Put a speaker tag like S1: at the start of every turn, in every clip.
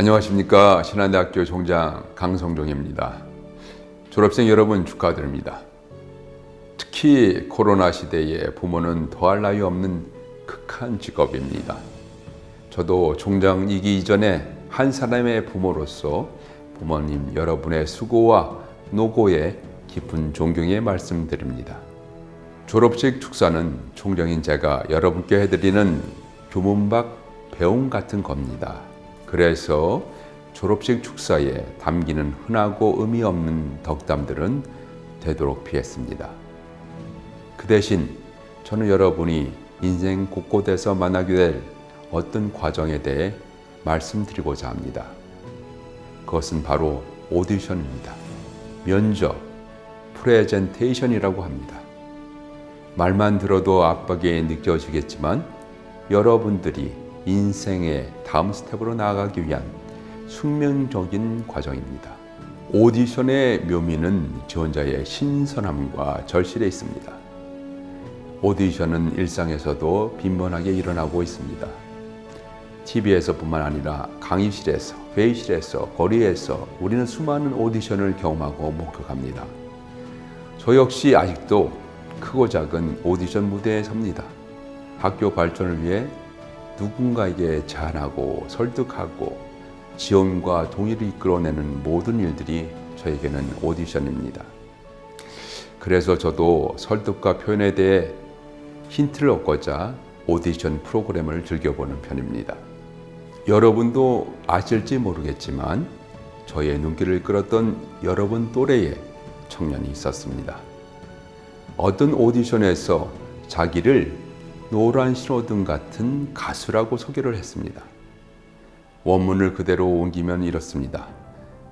S1: 안녕하십니까. 신한대학교 총장 강성종입니다. 졸업생 여러분 축하드립니다. 특히 코로나 시대에 부모는 더할 나위 없는 극한 직업입니다. 저도 총장이기 이전에 한 사람의 부모로서 부모님 여러분의 수고와 노고에 깊은 존경의 말씀드립니다. 졸업식 축사는 총장인 제가 여러분께 해드리는 교문박 배움 같은 겁니다. 그래서 졸업식 축사에 담기는 흔하고 의미 없는 덕담들은 되도록 피했습니다. 그 대신 저는 여러분이 인생 곳곳에서 만나게 될 어떤 과정에 대해 말씀드리고자 합니다. 그것은 바로 오디션입니다. 면접, 프레젠테이션이라고 합니다. 말만 들어도 압박이 느껴지겠지만 여러분들이 인생의 다음 스텝으로 나아가기 위한 숙명적인 과정입니다. 오디션의 묘미는 지원자의 신선함과 절실에 있습니다. 오디션은 일상에서도 빈번하게 일어나고 있습니다. TV에서뿐만 아니라 강의실에서, 회의실에서, 거리에서 우리는 수많은 오디션을 경험하고 목격합니다. 저 역시 아직도 크고 작은 오디션 무대에 섭니다. 학교 발전을 위해 누군가에게 제안하고 설득하고 지원과 동의를 이끌어내는 모든 일들이 저에게는 오디션입니다. 그래서 저도 설득과 표현에 대해 힌트를 얻고자 오디션 프로그램을 즐겨보는 편입니다. 여러분도 아실지 모르겠지만 저의 눈길을 끌었던 여러분 또래의 청년이 있었습니다. 어떤 오디션에서 자기를 노란 신호등 같은 가수라고 소개를 했습니다. 원문을 그대로 옮기면 이렇습니다.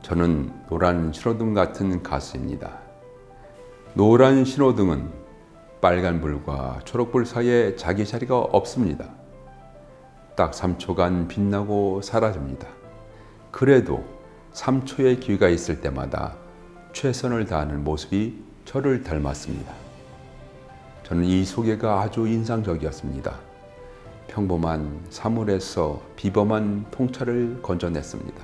S1: 저는 노란 신호등 같은 가수입니다. 노란 신호등은 빨간불과 초록불 사이에 자기 자리가 없습니다. 딱 3초간 빛나고 사라집니다. 그래도 3초의 기회가 있을 때마다 최선을 다하는 모습이 저를 닮았습니다. 저는 이 소개가 아주 인상적이었습니다. 평범한 사물에서 비범한 통찰을 건져냈습니다.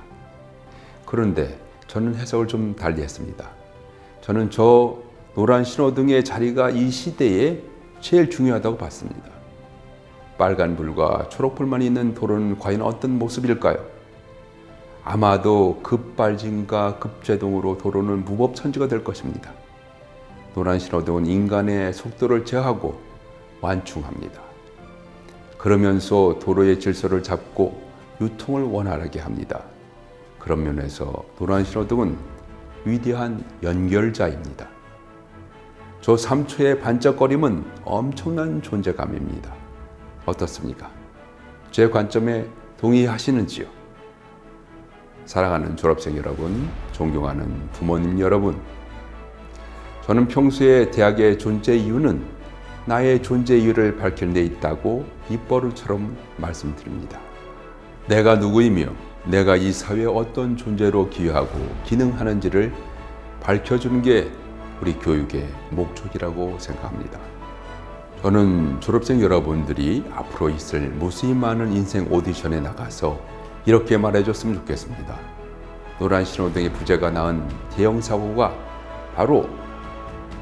S1: 그런데 저는 해석을 좀 달리 했습니다. 저는 저 노란 신호등의 자리가 이 시대에 제일 중요하다고 봤습니다. 빨간불과 초록불만 있는 도로는 과연 어떤 모습일까요? 아마도 급발진과 급제동으로 도로는 무법천지가 될 것입니다. 노란 신호등은 인간의 속도를 제어하고 완충합니다. 그러면서 도로의 질서를 잡고 유통을 원활하게 합니다. 그런 면에서 노란 신호등은 위대한 연결자입니다. 저 3초의 반짝거림은 엄청난 존재감입니다. 어떻습니까? 제 관점에 동의하시는지요? 사랑하는 졸업생 여러분, 존경하는 부모님 여러분, 저는 평소에 대학의 존재 이유는 나의 존재 이유를 밝힐 데 있다고 입버릇처럼 말씀드립니다. 내가 누구이며 내가 이 사회에 어떤 존재로 기여하고 기능하는지를 밝혀주는 게 우리 교육의 목적이라고 생각합니다. 저는 졸업생 여러분들이 앞으로 있을 무수히 많은 인생 오디션에 나가서 이렇게 말해줬으면 좋겠습니다. 노란 신호등의 부재가 낳은 대형 사고가 바로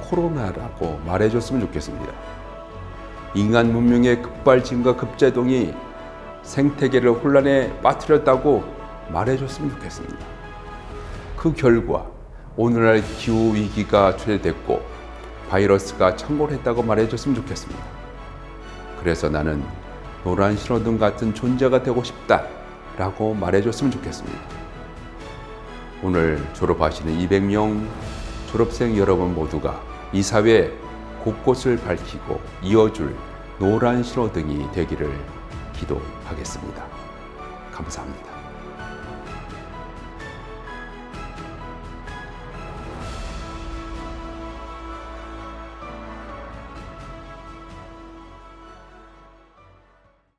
S1: 코로나라고 말해줬으면 좋겠습니다. 인간 문명의 급발진과 급제동이 생태계를 혼란에 빠뜨렸다고 말해줬으면 좋겠습니다. 그 결과 오늘날 기후위기가 초래됐고 바이러스가 창궐했다고 말해줬으면 좋겠습니다. 그래서 나는 노란 신호등 같은 존재가 되고 싶다라고 말해줬으면 좋겠습니다. 오늘 졸업하시는 200명 졸업생 여러분 모두가 이 사회 곳곳을 밝히고 이어줄 노란 신호등이 되기를 기도하겠습니다. 감사합니다.